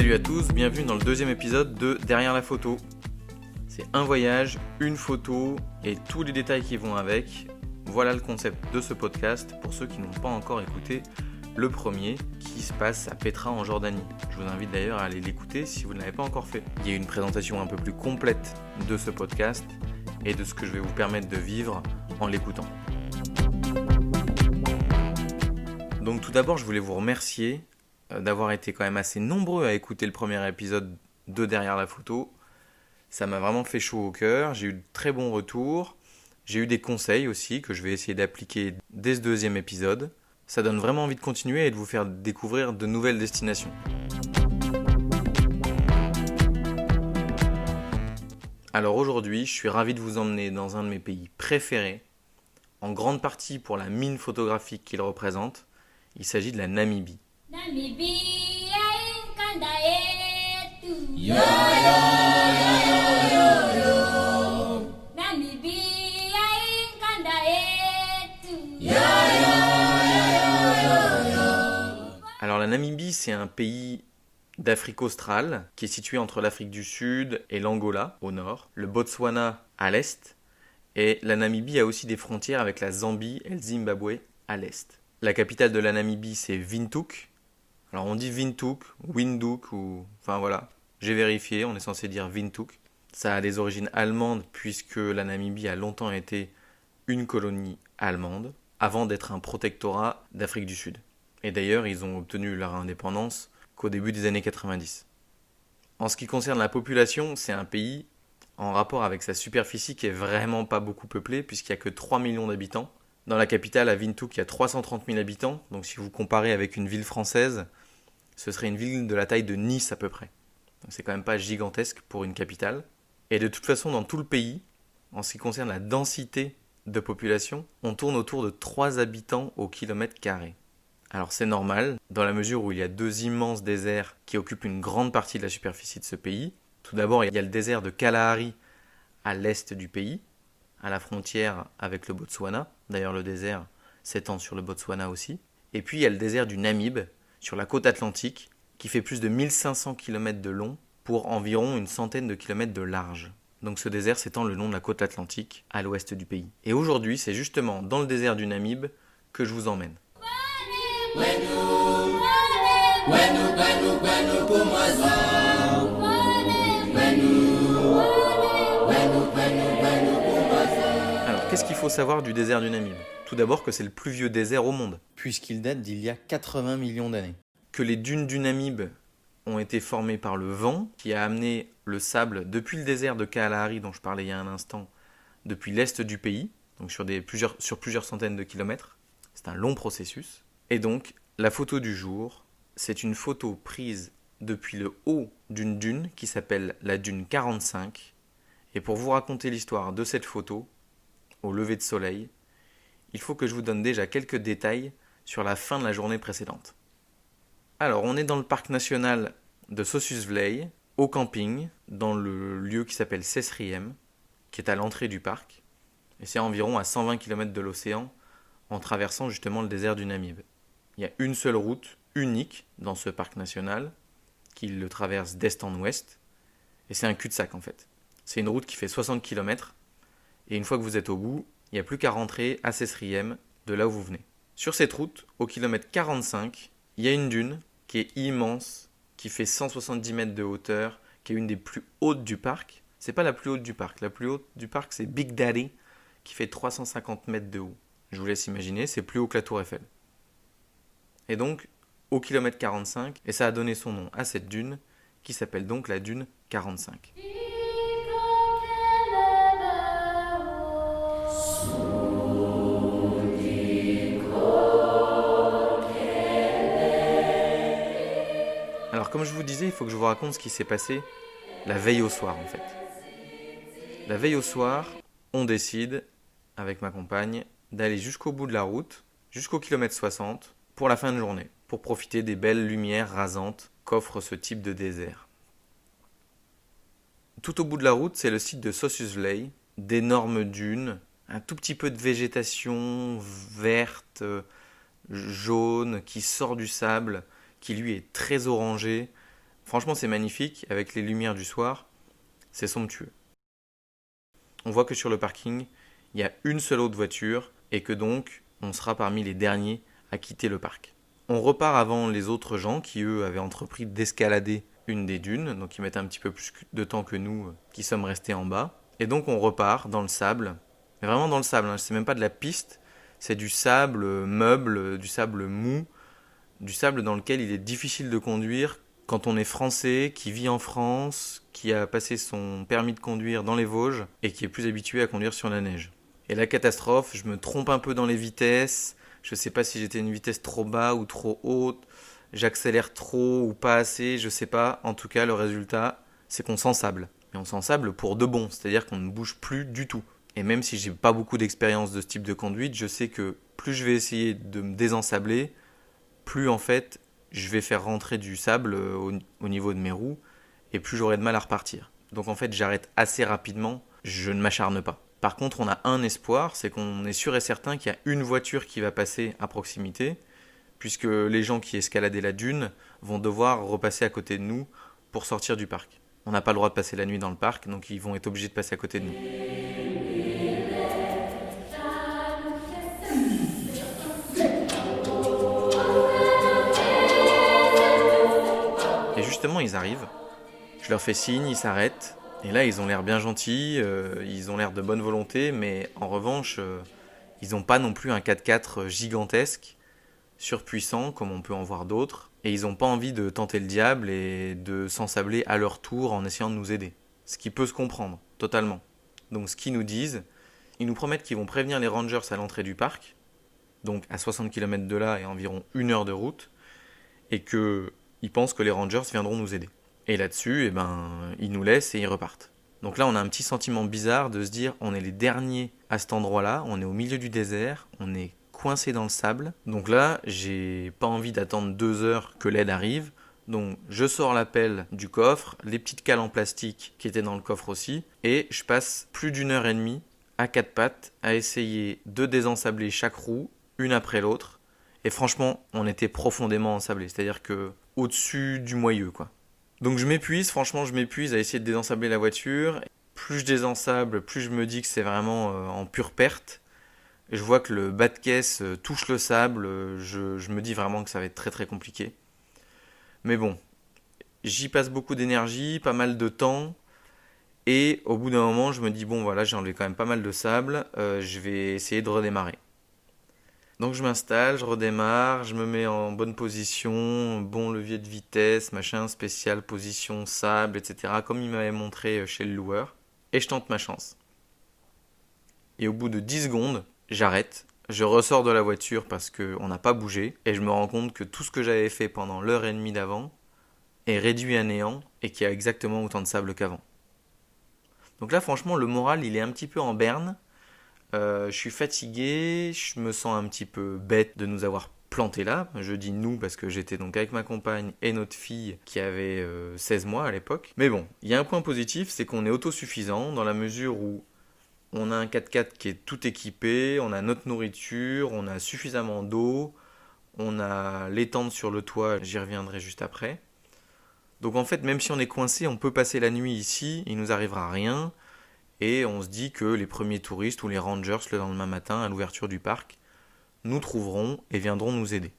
Salut à tous, bienvenue dans le deuxième épisode de Derrière la photo. C'est un voyage, une photo et tous les détails qui vont avec. Voilà le concept de ce podcast pour ceux qui n'ont pas encore écouté le premier qui se passe à Petra en Jordanie. Je vous invite d'ailleurs à aller l'écouter si vous ne l'avez pas encore fait. Il y a une présentation un peu plus complète de ce podcast et de ce que je vais vous permettre de vivre en l'écoutant. Donc tout d'abord, je voulais vous remercier d'avoir été quand même assez nombreux à écouter le premier épisode de Derrière la photo. Ça m'a vraiment fait chaud au cœur, j'ai eu de très bons retours, j'ai eu des conseils aussi que je vais essayer d'appliquer dès ce deuxième épisode. Ça donne vraiment envie de continuer et de vous faire découvrir de nouvelles destinations. Alors aujourd'hui, je suis ravi de vous emmener dans un de mes pays préférés, en grande partie pour la mine photographique qu'il représente. Il s'agit de la Namibie. Alors la Namibie, c'est un pays d'Afrique australe qui est situé entre l'Afrique du Sud et l'Angola au nord, le Botswana à l'est, et la Namibie a aussi des frontières avec la Zambie et le Zimbabwe à l'est. La capitale de la Namibie, c'est Windhoek. Alors on dit Windhoek ou... Enfin voilà, j'ai vérifié, on est censé dire Windhoek. Ça a des origines allemandes puisque la Namibie a longtemps été une colonie allemande avant d'être un protectorat d'Afrique du Sud. Et d'ailleurs, ils ont obtenu leur indépendance qu'au début des années 90. En ce qui concerne la population, c'est un pays en rapport avec sa superficie qui est vraiment pas beaucoup peuplé puisqu'il n'y a que 3 millions d'habitants. Dans la capitale, à Windhoek, il y a 330 000 habitants. Donc si vous comparez avec une ville française, ce serait une ville de la taille de Nice à peu près. Donc c'est quand même pas gigantesque pour une capitale. Et de toute façon, dans tout le pays, en ce qui concerne la densité de population, on tourne autour de 3 habitants au kilomètre carré. Alors c'est normal, dans la mesure où il y a 2 immenses déserts qui occupent une grande partie de la superficie de ce pays. Tout d'abord, il y a le désert de Kalahari à l'est du pays, à la frontière avec le Botswana. D'ailleurs, le désert s'étend sur le Botswana aussi. Et puis, il y a le désert du Namib, sur la côte atlantique, qui fait plus de 1500 km de long pour environ une centaine de kilomètres de large. Donc ce désert s'étend le long de la côte atlantique, à l'ouest du pays. Et aujourd'hui, c'est justement dans le désert du Namib que je vous emmène. Alors, qu'est-ce qu'il faut savoir du désert du Namib ? Tout d'abord que c'est le plus vieux désert au monde, puisqu'il date d'il y a 80 millions d'années. Que les dunes du Namib ont été formées par le vent, qui a amené le sable depuis le désert de Kalahari, dont je parlais il y a un instant, depuis l'est du pays, donc sur plusieurs centaines de kilomètres. C'est un long processus. Et donc, la photo du jour, c'est une photo prise depuis le haut d'une dune qui s'appelle la dune 45. Et pour vous raconter l'histoire de cette photo, au lever de soleil, il faut que je vous donne déjà quelques détails sur la fin de la journée précédente. Alors, on est dans le parc national de Sossusvlei, au camping, dans le lieu qui s'appelle Sesriem, qui est à l'entrée du parc. Et c'est environ à 120 km de l'océan, en traversant justement le désert du Namib. Il y a une seule route unique dans ce parc national, qui le traverse d'est en ouest, et c'est un cul-de-sac en fait. C'est une route qui fait 60 km, et une fois que vous êtes au bout, il n'y a plus qu'à rentrer à Sesriem, de là où vous venez. Sur cette route, au kilomètre 45, il y a une dune qui est immense, qui fait 170 mètres de hauteur, qui est une des plus hautes du parc. C'est pas la plus haute du parc. La plus haute du parc, c'est Big Daddy, qui fait 350 mètres de haut. Je vous laisse imaginer, c'est plus haut que la Tour Eiffel. Et donc, au kilomètre 45, et ça a donné son nom à cette dune, qui s'appelle donc la dune 45. Alors comme je vous disais, il faut que je vous raconte ce qui s'est passé la veille au soir en fait. La veille au soir, on décide, avec ma compagne, d'aller jusqu'au bout de la route, jusqu'au kilomètre 60, pour la fin de journée, pour profiter des belles lumières rasantes qu'offre ce type de désert. Tout au bout de la route, c'est le site de Sossusvlei, d'énormes dunes, un tout petit peu de végétation verte, jaune, qui sort du sable, qui lui est très orangé, Franchement, c'est magnifique, avec les lumières du soir, c'est somptueux. On voit que sur le parking, il y a une seule autre voiture et que donc on sera parmi les derniers à quitter le parc. On repart avant les autres gens qui eux avaient entrepris d'escalader une des dunes, donc ils mettent un petit peu plus de temps que nous qui sommes restés en bas. Et donc on repart dans le sable, mais vraiment dans le sable, c'est même pas de la piste, c'est du sable meuble, du sable mou, du sable dans lequel il est difficile de conduire quand on est français, qui vit en France, qui a passé son permis de conduire dans les Vosges et qui est plus habitué à conduire sur la neige. Et la catastrophe, je me trompe un peu dans les vitesses, je sais pas si j'étais à une vitesse trop bas ou trop haute, j'accélère trop ou pas assez, je sais pas. En tout cas, le résultat, c'est qu'on s'ensable. Et on s'ensable pour de bon, c'est-à-dire qu'on ne bouge plus du tout. Et même si j'ai pas beaucoup d'expérience de ce type de conduite, je sais que plus je vais essayer de me désensabler, plus en fait je vais faire rentrer du sable au niveau de mes roues et plus j'aurai de mal à repartir. Donc en fait j'arrête assez rapidement, je ne m'acharne pas. Par contre on a un espoir, c'est qu'on est sûr et certain qu'il y a une voiture qui va passer à proximité, puisque les gens qui escaladaient la dune vont devoir repasser à côté de nous pour sortir du parc. On n'a pas le droit de passer la nuit dans le parc, donc ils vont être obligés de passer à côté de nous. Et justement, ils arrivent. Je leur fais signe, ils s'arrêtent. Et là, ils ont l'air bien gentils, ils ont l'air de bonne volonté, mais en revanche, ils n'ont pas non plus un 4x4 gigantesque, surpuissant, comme on peut en voir d'autres. Et ils n'ont pas envie de tenter le diable et de s'ensabler à leur tour en essayant de nous aider. Ce qui peut se comprendre, totalement. Donc ce qu'ils nous disent, ils nous promettent qu'ils vont prévenir les rangers à l'entrée du parc, donc à 60 km de là et environ 1 heure de route, et qu'ils pensent que les rangers viendront nous aider. Et là-dessus, ils nous laissent et ils repartent. Donc là, on a un petit sentiment bizarre de se dire, on est les derniers à cet endroit-là, on est au milieu du désert, on est coincé dans le sable. Donc là, j'ai pas envie d'attendre 2 heures que l'aide arrive. Donc je sors la pelle du coffre, les petites cales en plastique qui étaient dans le coffre aussi, et je passe plus d'1 heure et demie à 4 pattes à essayer de désensabler chaque roue, une après l'autre. Et franchement, on était profondément ensablés, c'est-à-dire que au-dessus du moyeu, quoi. Donc je m'épuise à essayer de désensabler la voiture. Plus je désensable, plus je me dis que c'est vraiment en pure perte. Et je vois que le bas de caisse touche le sable, je me dis vraiment que ça va être très très compliqué. Mais bon, j'y passe beaucoup d'énergie, pas mal de temps. Et au bout d'un moment, je me dis, bon voilà, j'ai enlevé quand même pas mal de sable, je vais essayer de redémarrer. Donc je m'installe, je redémarre, je me mets en bonne position, bon levier de vitesse, machin, spécial, position, sable, etc. Comme il m'avait montré chez le loueur. Et je tente ma chance. Et au bout de 10 secondes, j'arrête. Je ressors de la voiture parce qu'on n'a pas bougé. Et je me rends compte que tout ce que j'avais fait pendant l'heure et demie d'avant est réduit à néant et qu'il y a exactement autant de sable qu'avant. Donc là, franchement, le moral, il est un petit peu en berne. Je suis fatigué, je me sens un petit peu bête de nous avoir plantés là. Je dis nous parce que j'étais donc avec ma compagne et notre fille qui avait 16 mois à l'époque. Mais bon, il y a un point positif, c'est qu'on est autosuffisant dans la mesure où on a un 4x4 qui est tout équipé, on a notre nourriture, on a suffisamment d'eau, on a les tentes sur le toit, j'y reviendrai juste après. Donc en fait, même si on est coincé, on peut passer la nuit ici, il nous arrivera rien. Et on se dit que les premiers touristes ou les rangers le lendemain matin à l'ouverture du parc nous trouveront et viendront nous aider.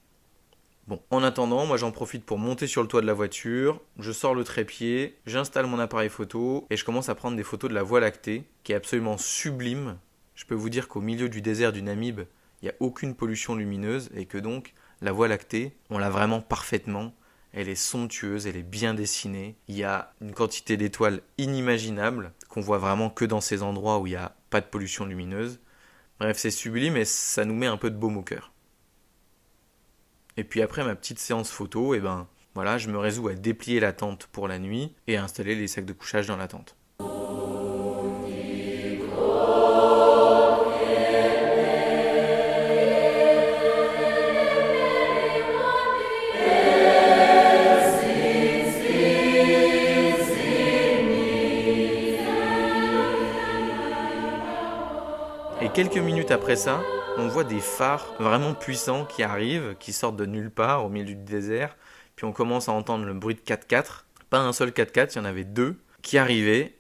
Bon, en attendant, moi j'en profite pour monter sur le toit de la voiture, je sors le trépied, j'installe mon appareil photo et je commence à prendre des photos de la Voie lactée qui est absolument sublime. Je peux vous dire qu'au milieu du désert du Namib, il n'y a aucune pollution lumineuse et que donc la Voie lactée, on l'a vraiment parfaitement. Elle est somptueuse, elle est bien dessinée. Il y a une quantité d'étoiles inimaginable qu'on voit vraiment que dans ces endroits où il n'y a pas de pollution lumineuse. Bref, c'est sublime et ça nous met un peu de baume au cœur. Et puis après ma petite séance photo, voilà, je me résous à déplier la tente pour la nuit et à installer les sacs de couchage dans la tente. Et quelques minutes après ça, on voit des phares vraiment puissants qui arrivent, qui sortent de nulle part au milieu du désert. Puis on commence à entendre le bruit de 4x4. Pas un seul 4x4, il y en avait deux qui arrivaient.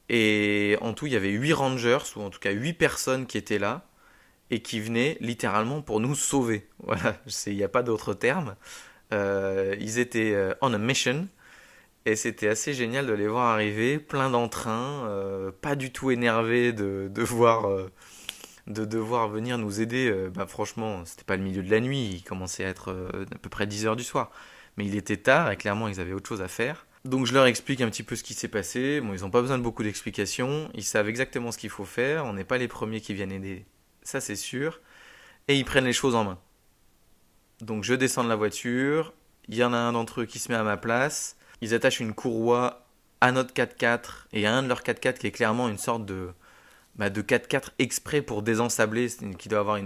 Et en tout, il y avait 8 rangers, ou en tout cas 8 personnes qui étaient là, et qui venaient littéralement pour nous sauver. Voilà, il n'y a pas d'autre terme. Ils étaient on a mission, et c'était assez génial de les voir arriver, plein d'entrain, pas du tout énervés de devoir venir nous aider. Franchement, c'était pas le milieu de la nuit, il commençait à être à peu près 10 heures du soir. Mais il était tard, et clairement, ils avaient autre chose à faire. Donc je leur explique un petit peu ce qui s'est passé. Bon, ils n'ont pas besoin de beaucoup d'explications. Ils savent exactement ce qu'il faut faire. On n'est pas les premiers qui viennent aider. Ça, c'est sûr. Et ils prennent les choses en main. Donc je descends de la voiture. Il y en a un d'entre eux qui se met à ma place. Ils attachent une courroie à notre 4x4 et à un de leurs 4x4 qui est clairement une sorte de 4x4 exprès pour désensabler, qui doit avoir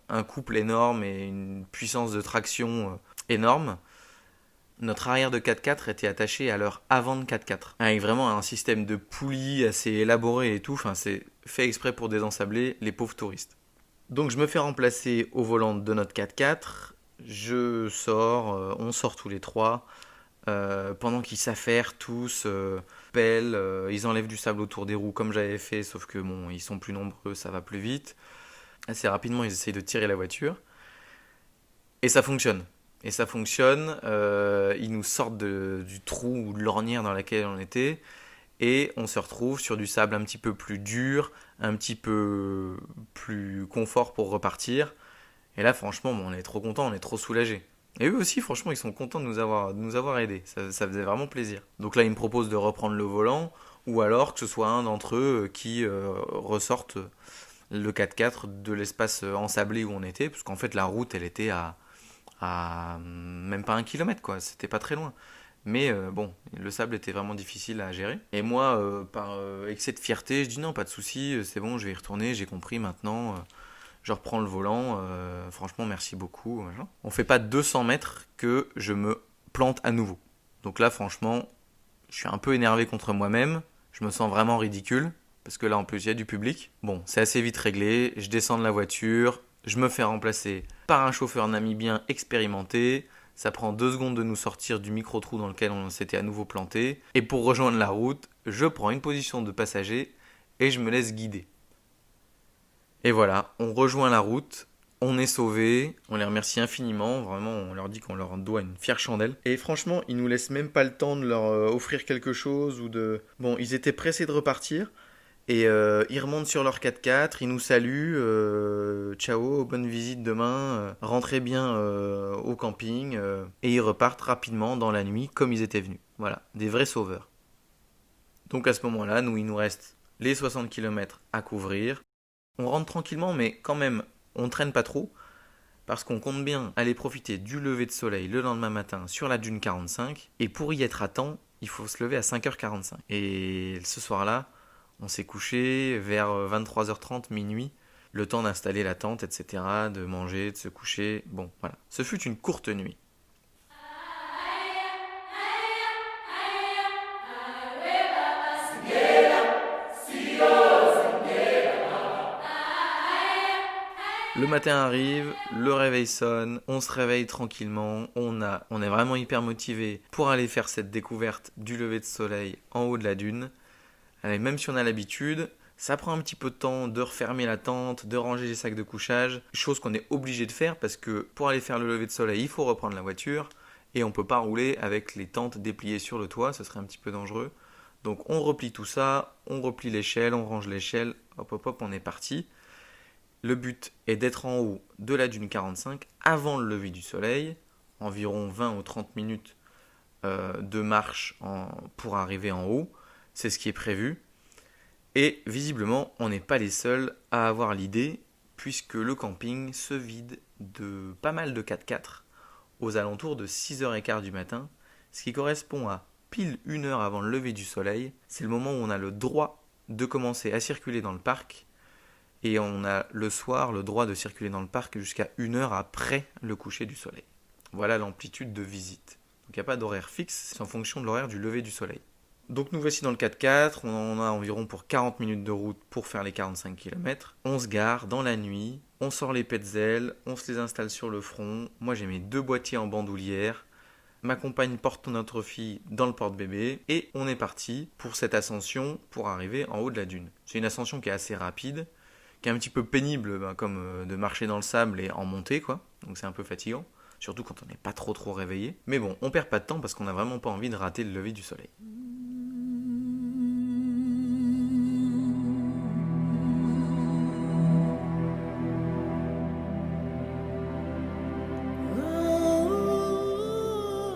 un couple énorme et une puissance de traction énorme. Notre arrière de 4x4 était attaché à leur avant de 4x4, avec vraiment un système de poulies assez élaboré et tout. Enfin, c'est fait exprès pour désensabler les pauvres touristes. Donc je me fais remplacer au volant de notre 4x4. Je sors, on sort tous les trois. Pendant qu'ils s'affairent tous, pellent, ils enlèvent du sable autour des roues comme j'avais fait, sauf que bon, ils sont plus nombreux, ça va plus vite. Assez rapidement, ils essayent de tirer la voiture. Et ça fonctionne. Ils nous sortent du trou ou de l'ornière dans laquelle on était, et on se retrouve sur du sable un petit peu plus dur, un petit peu plus confort pour repartir. Et là, franchement, on est trop contents, on est trop soulagés. Et eux aussi, franchement, ils sont contents de nous avoir aidés. Ça faisait vraiment plaisir. Donc là, ils me proposent de reprendre le volant, ou alors que ce soit un d'entre eux qui ressorte le 4x4 de l'espace ensablé où on était, parce qu'en fait, la route, elle était à même pas 1 kilomètre, quoi. C'était pas très loin. Mais bon, le sable était vraiment difficile à gérer. Et moi, par excès de fierté, je dis non, pas de souci, c'est bon, je vais y retourner, j'ai compris maintenant. Je reprends le volant, franchement merci beaucoup. On fait pas 200 mètres que je me plante à nouveau. Donc là franchement, je suis un peu énervé contre moi-même, je me sens vraiment ridicule, parce que là en plus il y a du public. Bon, c'est assez vite réglé, je descends de la voiture, je me fais remplacer par un chauffeur namibien expérimenté, ça prend 2 secondes de nous sortir du micro-trou dans lequel on s'était à nouveau planté, et pour rejoindre la route, je prends une position de passager et je me laisse guider. Et voilà, on rejoint la route, on est sauvés, on les remercie infiniment, vraiment on leur dit qu'on leur doit une fière chandelle. Et franchement, ils nous laissent même pas le temps de leur offrir quelque chose ou de... Bon, ils étaient pressés de repartir et ils remontent sur leur 4x4, ils nous saluent, ciao, bonne visite demain, rentrez bien au camping et ils repartent rapidement dans la nuit comme ils étaient venus. Voilà, des vrais sauveurs. Donc à ce moment-là, il nous reste les 60 km à couvrir. On rentre tranquillement, mais quand même, on ne traîne pas trop, parce qu'on compte bien aller profiter du lever de soleil le lendemain matin sur la dune 45, et pour y être à temps, il faut se lever à 5h45. Et ce soir-là, on s'est couché vers 23h30, minuit, le temps d'installer la tente, etc., de manger, de se coucher. Bon, voilà. Ce fut une courte nuit. Le matin arrive, le réveil sonne, on se réveille tranquillement, on est vraiment hyper motivé pour aller faire cette découverte du lever de soleil en haut de la dune. Allez, même si on a l'habitude, ça prend un petit peu de temps de refermer la tente, de ranger les sacs de couchage, chose qu'on est obligé de faire parce que pour aller faire le lever de soleil, il faut reprendre la voiture et on ne peut pas rouler avec les tentes dépliées sur le toit, ce serait un petit peu dangereux. Donc on replie tout ça, on replie l'échelle, on range l'échelle, hop hop hop, on est parti. Le but est d'être en haut de la dune 45 avant le lever du soleil, environ 20 ou 30 minutes de marche pour arriver en haut, c'est ce qui est prévu. Et visiblement, on n'est pas les seuls à avoir l'idée, puisque le camping se vide de pas mal de 4x4 aux alentours de 6h15 du matin, ce qui correspond à pile 1 heure avant le lever du soleil. C'est le moment où on a le droit de commencer à circuler dans le parc. Et on a le soir le droit de circuler dans le parc jusqu'à 1 heure après le coucher du soleil. Voilà l'amplitude de visite. Donc il n'y a pas d'horaire fixe, c'est en fonction de l'horaire du lever du soleil. Donc nous voici dans le 4x4, on en a environ pour 40 minutes de route pour faire les 45 km. On se gare dans la nuit, on sort les petzels, on se les installe sur le front. Moi j'ai mes 2 boîtiers en bandoulière. Ma compagne porte notre fille dans le porte-bébé et on est parti pour cette ascension pour arriver en haut de la dune. C'est une ascension qui est assez rapide, qui est un petit peu pénible, comme de marcher dans le sable et en monter, quoi. Donc c'est un peu fatigant, surtout quand on n'est pas trop réveillé. Mais bon, on perd pas de temps parce qu'on n'a vraiment pas envie de rater le lever du soleil.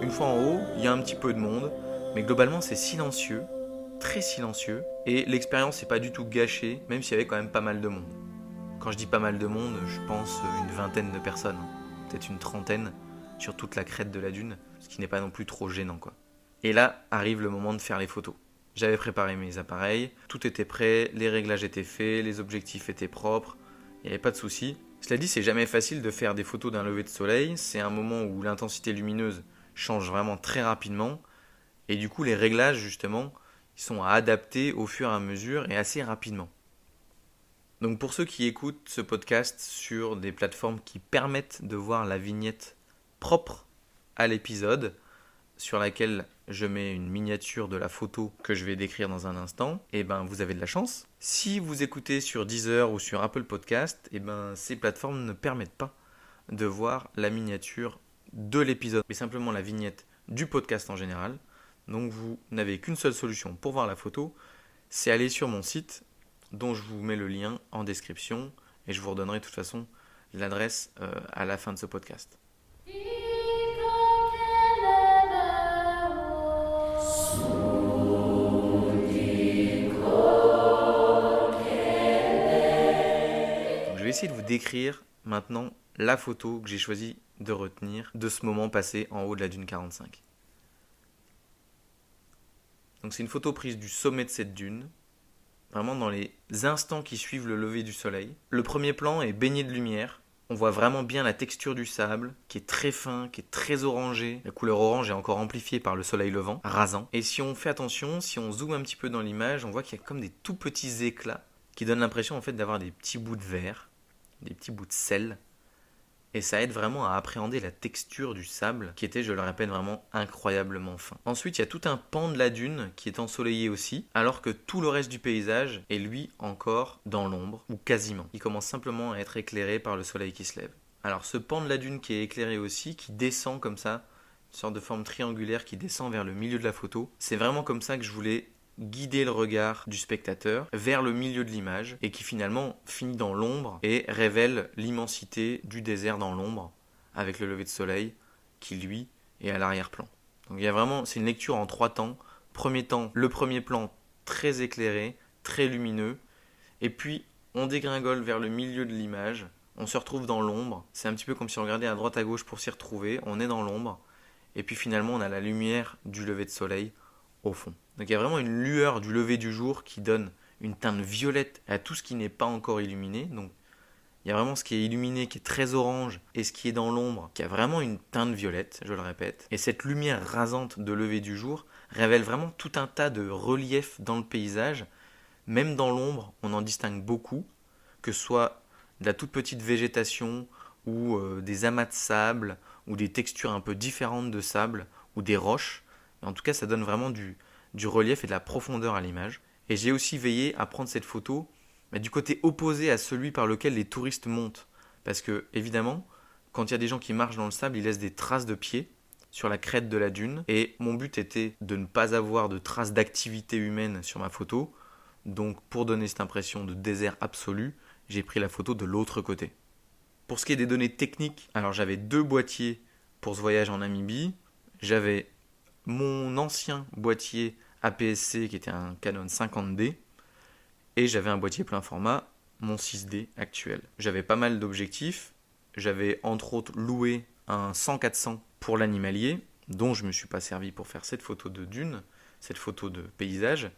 Une fois en haut, il y a un petit peu de monde, mais globalement c'est silencieux, très silencieux, et l'expérience n'est pas du tout gâchée, même s'il y avait quand même pas mal de monde. Quand je dis pas mal de monde, je pense une vingtaine de personnes, peut-être une trentaine, sur toute la crête de la dune, ce qui n'est pas non plus trop gênant, quoi. Et là arrive le moment de faire les photos. J'avais préparé mes appareils, tout était prêt, les réglages étaient faits, les objectifs étaient propres, il n'y avait pas de souci. Cela dit, c'est jamais facile de faire des photos d'un lever de soleil, c'est un moment où l'intensité lumineuse change vraiment très rapidement, et du coup les réglages justement, ils sont à adapter au fur et à mesure et assez rapidement. Donc pour ceux qui écoutent ce podcast sur des plateformes qui permettent de voir la vignette propre à l'épisode, sur laquelle je mets une miniature de la photo que je vais décrire dans un instant, et ben vous avez de la chance. Si vous écoutez sur Deezer ou sur Apple Podcast, et ben ces plateformes ne permettent pas de voir la miniature de l'épisode, mais simplement la vignette du podcast en général. Donc vous n'avez qu'une seule solution pour voir la photo, c'est aller sur mon site, dont je vous mets le lien en description, et je vous redonnerai de toute façon l'adresse à la fin de ce podcast. Donc je vais essayer de vous décrire maintenant la photo que j'ai choisi de retenir de ce moment passé en haut de la dune 45. Donc c'est une photo prise du sommet de cette dune, vraiment dans les instants qui suivent le lever du soleil. Le premier plan est baigné de lumière, on voit vraiment bien la texture du sable, qui est très fin, qui est très orangé. La couleur orange est encore amplifiée par le soleil levant, rasant. Et si on fait attention, si on zoome un petit peu dans l'image, on voit qu'il y a comme des tout petits éclats, qui donnent l'impression en fait d'avoir des petits bouts de verre, des petits bouts de sel. Et ça aide vraiment à appréhender la texture du sable, qui était, je le répète, vraiment incroyablement fin. Ensuite, il y a tout un pan de la dune qui est ensoleillé aussi, alors que tout le reste du paysage est lui encore dans l'ombre, ou quasiment. Il commence simplement à être éclairé par le soleil qui se lève. Alors ce pan de la dune qui est éclairé aussi, qui descend comme ça, une sorte de forme triangulaire qui descend vers le milieu de la photo, c'est vraiment comme ça que je voulais guider le regard du spectateur vers le milieu de l'image et qui finalement finit dans l'ombre et révèle l'immensité du désert dans l'ombre avec le lever de soleil qui lui est à l'arrière-plan. Donc il y a vraiment, c'est une lecture en 3 temps. Premier temps, le premier plan très éclairé, très lumineux, et puis on dégringole vers le milieu de l'image, on se retrouve dans l'ombre, c'est un petit peu comme si on regardait à droite à gauche pour s'y retrouver, on est dans l'ombre, et puis finalement on a la lumière du lever de soleil au fond. Donc il y a vraiment une lueur du lever du jour qui donne une teinte violette à tout ce qui n'est pas encore illuminé. Donc il y a vraiment ce qui est illuminé qui est très orange et ce qui est dans l'ombre qui a vraiment une teinte violette, je le répète. Et cette lumière rasante de lever du jour révèle vraiment tout un tas de reliefs dans le paysage. Même dans l'ombre, on en distingue beaucoup, que ce soit de la toute petite végétation ou des amas de sable ou des textures un peu différentes de sable ou des roches. En tout cas, ça donne vraiment du relief et de la profondeur à l'image. Et j'ai aussi veillé à prendre cette photo du côté opposé à celui par lequel les touristes montent. Parce que, évidemment, quand il y a des gens qui marchent dans le sable, ils laissent des traces de pieds sur la crête de la dune. Et mon but était de ne pas avoir de traces d'activité humaine sur ma photo. Donc, pour donner cette impression de désert absolu, j'ai pris la photo de l'autre côté. Pour ce qui est des données techniques, alors j'avais 2 boîtiers pour ce voyage en Namibie. J'avais mon ancien boîtier APS-C qui était un Canon 50D et j'avais un boîtier plein format, mon 6D actuel. J'avais pas mal d'objectifs, j'avais entre autres loué un 100-400 pour l'animalier dont je ne me suis pas servi pour faire cette photo de dune, cette photo de paysage.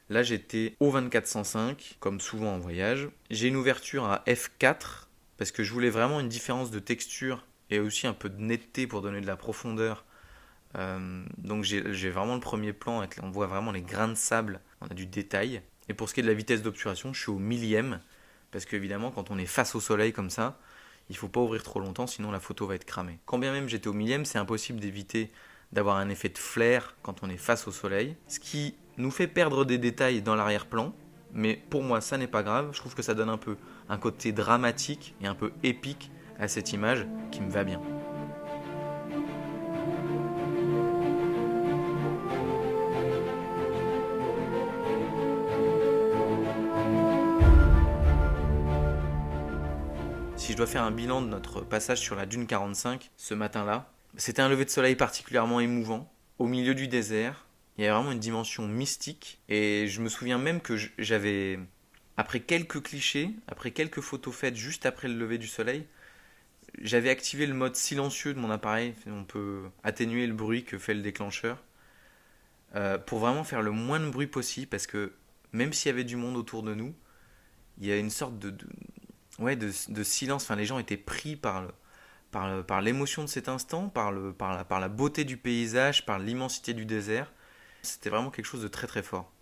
Là j'étais au 24-105 comme souvent en voyage. J'ai une ouverture à f4 parce que je voulais vraiment une différence de texture et aussi un peu de netteté pour donner de la profondeur. Donc j'ai vraiment le premier plan, on voit vraiment les grains de sable, on a du détail. Et pour ce qui est de la vitesse d'obturation, je suis au millième, parce qu'évidemment quand on est face au soleil comme ça, il ne faut pas ouvrir trop longtemps, sinon la photo va être cramée. Quand bien même j'étais au millième, c'est impossible d'éviter d'avoir un effet de flair quand on est face au soleil, ce qui nous fait perdre des détails dans l'arrière-plan, mais pour moi ça n'est pas grave, je trouve que ça donne un peu un côté dramatique et un peu épique à cette image qui me va bien. Si je dois faire un bilan de notre passage sur la dune 45 ce matin-là, c'était un lever de soleil particulièrement émouvant, au milieu du désert. Il y avait vraiment une dimension mystique et je me souviens même que j'avais, après quelques clichés, après quelques photos faites juste après le lever du soleil, j'avais activé le mode silencieux de mon appareil, on peut atténuer le bruit que fait le déclencheur, pour vraiment faire le moins de bruit possible parce que même s'il y avait du monde autour de nous, il y a une sorte de silence, enfin les gens étaient pris par l'émotion de cet instant, par la beauté du paysage, par l'immensité du désert. C'était vraiment quelque chose de très très fort.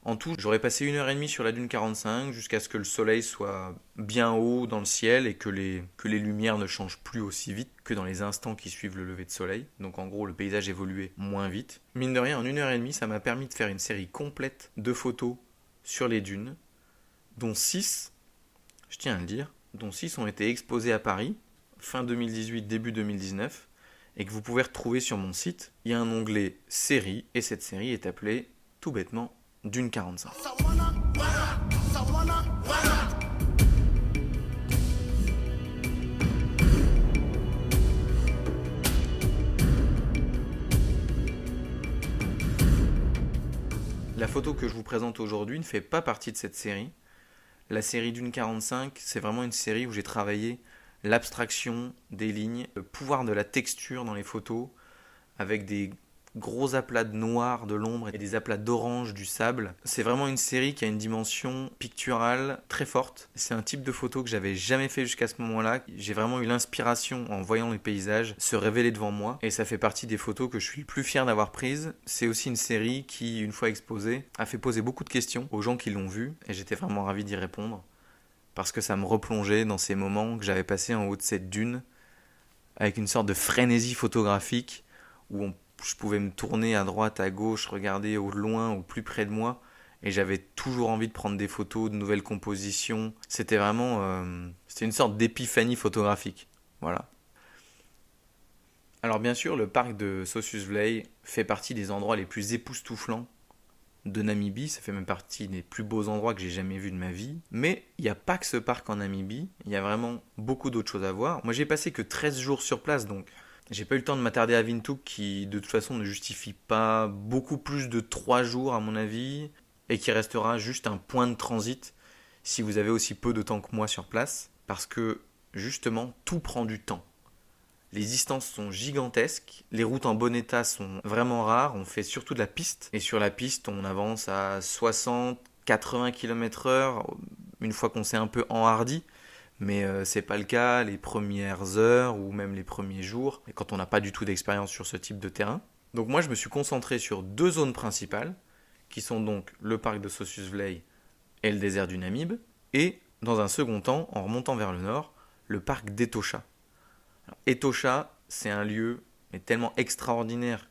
En tout, j'aurais passé 1h30 sur la dune 45 jusqu'à ce que le soleil soit bien haut dans le ciel et que les lumières ne changent plus aussi vite que dans les instants qui suivent le lever de soleil. Donc en gros, le paysage évoluait moins vite. Mine de rien, en 1h30, ça m'a permis de faire une série complète de photos sur les dunes, dont 6, je tiens à le dire, dont 6 ont été exposées à Paris, fin 2018, début 2019, et que vous pouvez retrouver sur mon site. Il y a un onglet série, et cette série est appelée, tout bêtement, Dune 45. La photo que je vous présente aujourd'hui ne fait pas partie de cette série. La série Dune 45, c'est vraiment une série où j'ai travaillé l'abstraction des lignes, le pouvoir de la texture dans les photos, avec des gros aplats de noir de l'ombre et des aplats d'orange du sable. C'est vraiment une série qui a une dimension picturale très forte. C'est un type de photo que j'avais jamais fait jusqu'à ce moment-là. J'ai vraiment eu l'inspiration en voyant les paysages se révéler devant moi et ça fait partie des photos que je suis le plus fier d'avoir prises. C'est aussi une série qui, une fois exposée, a fait poser beaucoup de questions aux gens qui l'ont vue et j'étais vraiment ravi d'y répondre parce que ça me replongeait dans ces moments que j'avais passés en haut de cette dune avec une sorte de frénésie photographique où je pouvais me tourner à droite, à gauche, regarder au loin ou plus près de moi et j'avais toujours envie de prendre des photos, de nouvelles compositions. C'était vraiment c'était une sorte d'épiphanie photographique. Voilà. Alors bien sûr, le parc de Sossusvlei fait partie des endroits les plus époustouflants de Namibie, ça fait même partie des plus beaux endroits que j'ai jamais vus de ma vie. Mais il n'y a pas que ce parc en Namibie, il y a vraiment beaucoup d'autres choses à voir. Moi j'ai passé que 13 jours sur place, donc j'ai pas eu le temps de m'attarder à Windhoek qui de toute façon ne justifie pas beaucoup plus de 3 jours à mon avis, et qui restera juste un point de transit si vous avez aussi peu de temps que moi sur place, parce que justement tout prend du temps. Les distances sont gigantesques, les routes en bon état sont vraiment rares, on fait surtout de la piste. Et sur la piste, on avance à 60, 80 km/h une fois qu'on s'est un peu enhardi. Mais c'est pas le cas les premières heures ou même les premiers jours, quand on n'a pas du tout d'expérience sur ce type de terrain. Donc moi, je me suis concentré sur 2 zones principales, qui sont donc le parc de Sossusvlei et le désert du Namib. Et dans un second temps, en remontant vers le nord, le parc d'Etosha. Etosha, c'est un lieu tellement extraordinaire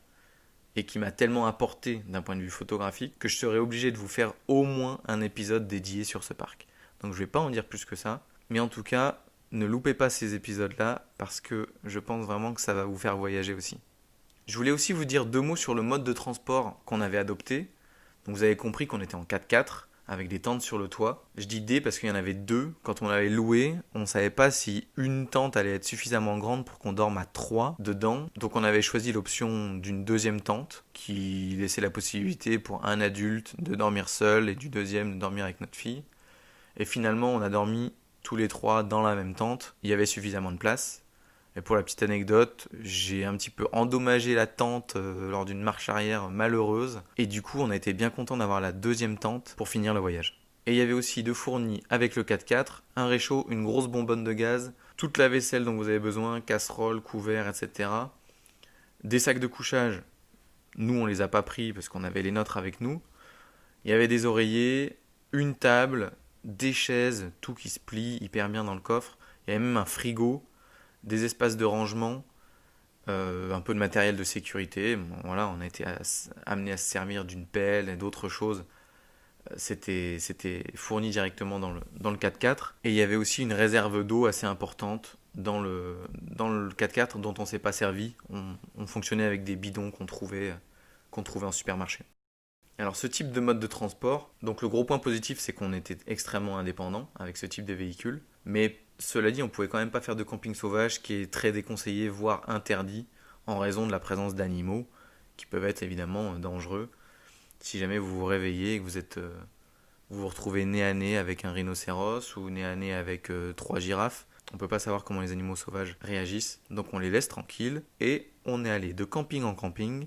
et qui m'a tellement apporté d'un point de vue photographique que je serais obligé de vous faire au moins un épisode dédié sur ce parc. Donc je ne vais pas en dire plus que ça, mais en tout cas, ne loupez pas ces épisodes-là parce que je pense vraiment que ça va vous faire voyager aussi. Je voulais aussi vous dire 2 mots sur le mode de transport qu'on avait adopté. Donc vous avez compris qu'on était en 4x4 avec des tentes sur le toit. Je dis des parce qu'il y en avait 2. Quand on l'avait loué, on ne savait pas si une tente allait être suffisamment grande pour qu'on dorme à 3 dedans. Donc on avait choisi l'option d'une deuxième tente qui laissait la possibilité pour un adulte de dormir seul et du deuxième de dormir avec notre fille. Et finalement, on a dormi tous les 3 dans la même tente. Il y avait suffisamment de place. Et pour la petite anecdote, j'ai un petit peu endommagé la tente lors d'une marche arrière malheureuse. Et du coup, on a été bien content d'avoir la deuxième tente pour finir le voyage. Et il y avait aussi de fournis avec le 4x4, un réchaud, une grosse bonbonne de gaz, toute la vaisselle dont vous avez besoin, casseroles, couverts, etc. Des sacs de couchage, nous on les a pas pris parce qu'on avait les nôtres avec nous. Il y avait des oreillers, une table, des chaises, tout qui se plie hyper bien dans le coffre. Il y avait même un frigo, des espaces de rangement, un peu de matériel de sécurité. Bon, voilà, on a été amené à se servir d'une pelle et d'autres choses. C'était fourni directement dans le 4x4. Et il y avait aussi une réserve d'eau assez importante dans le 4x4 dont on ne s'est pas servi. On fonctionnait avec des bidons qu'on trouvait en supermarché. Alors ce type de mode de transport, donc le gros point positif c'est qu'on était extrêmement indépendant avec ce type de véhicule, mais cela dit on pouvait quand même pas faire de camping sauvage qui est très déconseillé, voire interdit en raison de la présence d'animaux qui peuvent être évidemment dangereux. Si jamais vous vous réveillez et que vous vous retrouvez nez à nez avec un rhinocéros ou nez à nez avec 3 girafes, on peut pas savoir comment les animaux sauvages réagissent, donc on les laisse tranquilles et on est allé de camping en camping.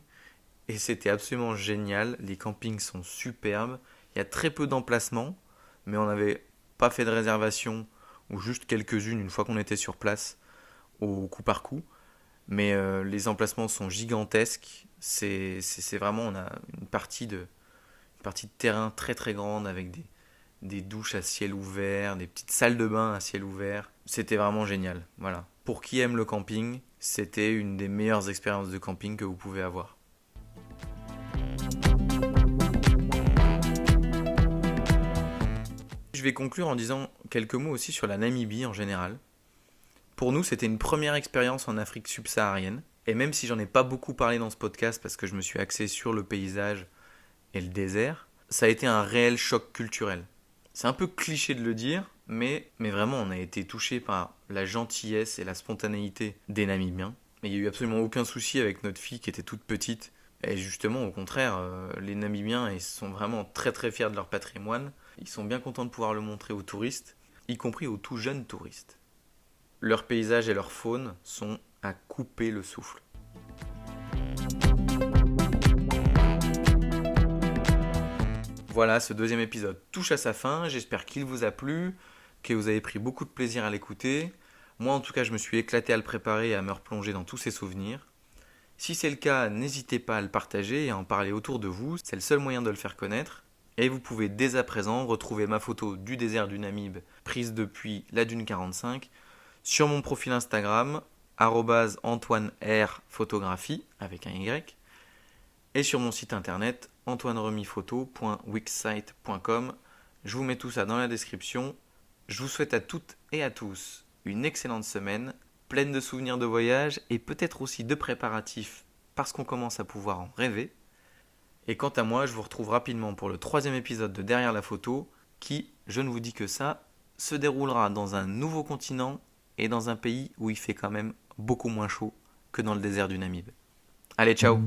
Et c'était absolument génial, les campings sont superbes, il y a très peu d'emplacements, mais on n'avait pas fait de réservation, ou juste quelques-unes une fois qu'on était sur place, au coup par coup. Mais les emplacements sont gigantesques, c'est vraiment, on a une partie de terrain très très grande avec des douches à ciel ouvert, des petites salles de bain à ciel ouvert. C'était vraiment génial, voilà. Pour qui aime le camping, c'était une des meilleures expériences de camping que vous pouvez avoir. Je vais conclure en disant quelques mots aussi sur la Namibie en général. Pour nous, c'était une première expérience en Afrique subsaharienne. Et même si j'en ai pas beaucoup parlé dans ce podcast parce que je me suis axé sur le paysage et le désert, ça a été un réel choc culturel. C'est un peu cliché de le dire, mais vraiment on a été touché par la gentillesse et la spontanéité des Namibiens. Mais il n'y a eu absolument aucun souci avec notre fille qui était toute petite. Et justement, au contraire, les Namibiens ils sont vraiment très très fiers de leur patrimoine. Ils sont bien contents de pouvoir le montrer aux touristes, y compris aux tout jeunes touristes. Leurs paysages et leur faune sont à couper le souffle. Voilà, ce deuxième épisode touche à sa fin. J'espère qu'il vous a plu, que vous avez pris beaucoup de plaisir à l'écouter. Moi, en tout cas, je me suis éclaté à le préparer et à me replonger dans tous ces souvenirs. Si c'est le cas, n'hésitez pas à le partager et à en parler autour de vous. C'est le seul moyen de le faire connaître. Et vous pouvez dès à présent retrouver ma photo du désert du Namib prise depuis la dune 45 sur mon profil Instagram @AntoineRphotographie avec un Y et sur mon site internet antoineremiphoto.wixsite.com. Je vous mets tout ça dans la description. Je vous souhaite à toutes et à tous une excellente semaine pleine de souvenirs de voyage et peut-être aussi de préparatifs parce qu'on commence à pouvoir en rêver. Et quant à moi, je vous retrouve rapidement pour le 3e épisode de Derrière la photo qui, je ne vous dis que ça, se déroulera dans un nouveau continent et dans un pays où il fait quand même beaucoup moins chaud que dans le désert du Namib. Allez, ciao!